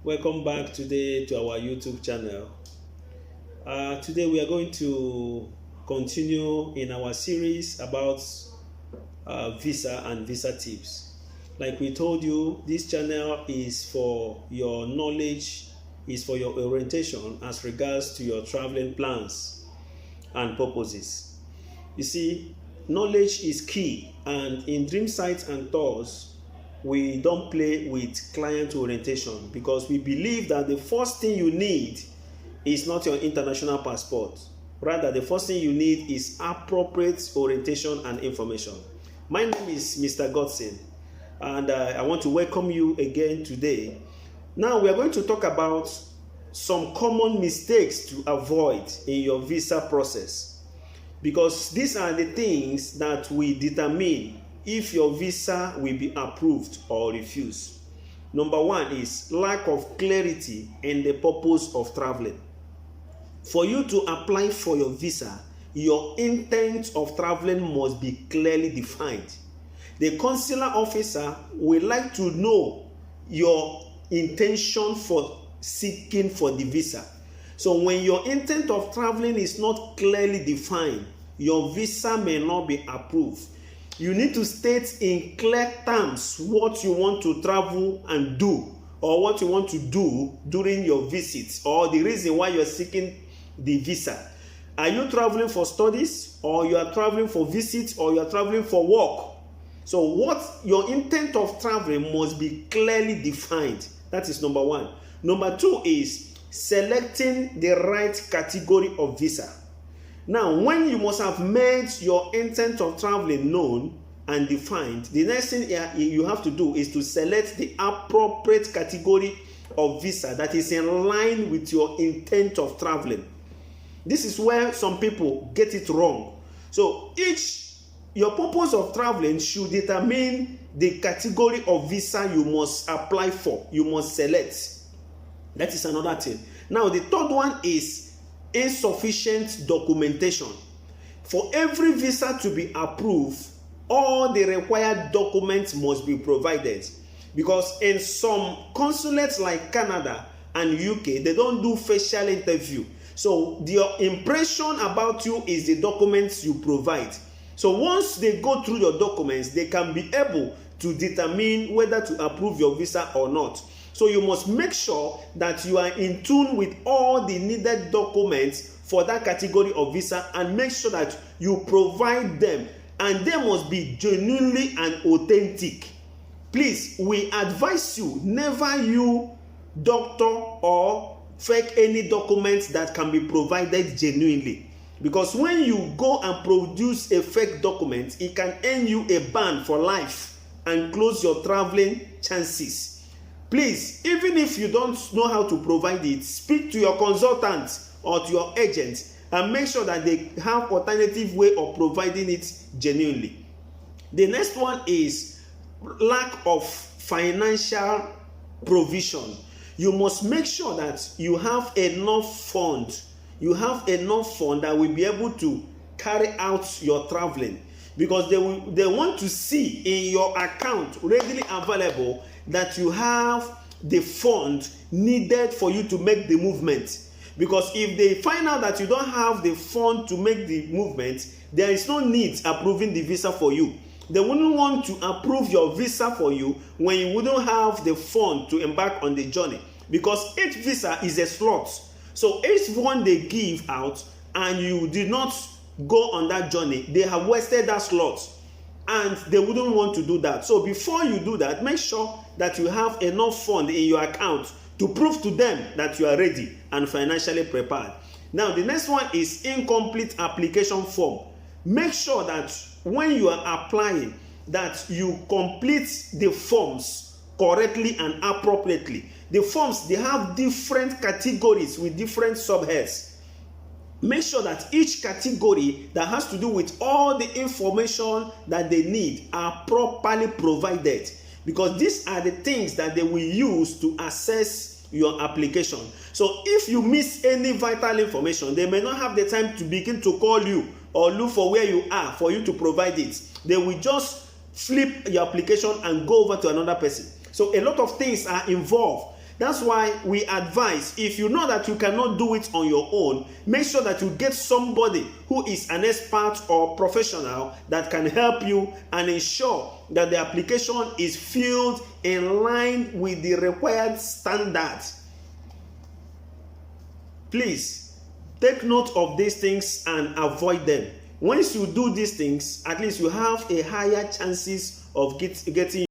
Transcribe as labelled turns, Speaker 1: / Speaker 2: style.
Speaker 1: Welcome back today to our YouTube channel. Today we are going to continue in our series about visa and visa tips. Like we told you, this channel is for your knowledge, is for your orientation as regards to your traveling plans and purposes. You see, knowledge is key, and in dream sites and tours, we don't play with client orientation because we believe that the first thing you need is not your international passport. Rather, the first thing you need is appropriate orientation and information. My name is Mr. Godson, and I want to welcome you again today. Now, we are going to talk about some common mistakes to avoid in your visa process, because these are the things that will determine if your visa will be approved or refused. Number one is lack of clarity in the purpose of traveling. For you to apply for your visa, your intent of traveling must be clearly defined. The consular officer will like to know your intention for seeking for the visa. So when your intent of traveling is not clearly defined, your visa may not be approved. You need to state in clear terms what you want to travel and do, or what you want to do during your visit, or the reason why you're seeking the visa. Are you traveling for studies, or you are traveling for visits, or you are traveling for work? So what your intent of traveling must be clearly defined. That is number one. Number two is selecting the right category of visa. Now, when you must have made your intent of traveling known and defined, the next thing you have to do is to select the appropriate category of visa that is in line with your intent of traveling. This is where some people get it wrong. So, your purpose of traveling should determine the category of visa you must apply for, you must select. That is another thing. Now, the third one is insufficient documentation. For every visa to be approved, all the required documents must be provided, because in some consulates like Canada and UK, they don't do facial interview. So their impression about you is the documents you provide. So once they go through your documents, they can be able to determine whether to approve your visa or not. So you must make sure that you are in tune with all the needed documents for that category of visa, and make sure that you provide them, and they must be genuinely and authentic. Please, we advise you, never you doctor or fake any documents that can be provided genuinely, because when you go and produce a fake document, it can earn you a ban for life and close your traveling chances. Please, even if you don't know how to provide it, speak to your consultant or to your agent and make sure that they have alternative way of providing it genuinely. The next one is lack of financial provision. You must make sure that you have enough fund. You have enough fund that will be able to carry out your traveling, because they want to see in your account readily available that you have the fund needed for you to make the movement. Because if they find out that you don't have the fund to make the movement, there is no need approving the visa for you. They wouldn't want to approve your visa for you when you wouldn't have the fund to embark on the journey, because each visa is a slot. So each one they give out and you did not go on that journey, they have wasted that slot, and they wouldn't want to do that. So before you do that, make sure that you have enough fund in your account to prove to them that you are ready and financially prepared. Now, the next one is incomplete application form. Make sure that when you are applying, that you complete the forms correctly and appropriately. The forms, they have different categories with different subheads. Make sure that each category that has to do with all the information that they need are properly provided, because these are the things that they will use to assess your application. So if you miss any vital information, they may not have the time to begin to call you or look for where you are for you to provide it. They will just flip your application and go over to another person. So a lot of things are involved. That's why we advise, if you know that you cannot do it on your own, make sure that you get somebody who is an expert or professional that can help you and ensure that the application is filled in line with the required standards. Please take note of these things and avoid them. Once you do these things, at least you have a higher chances of getting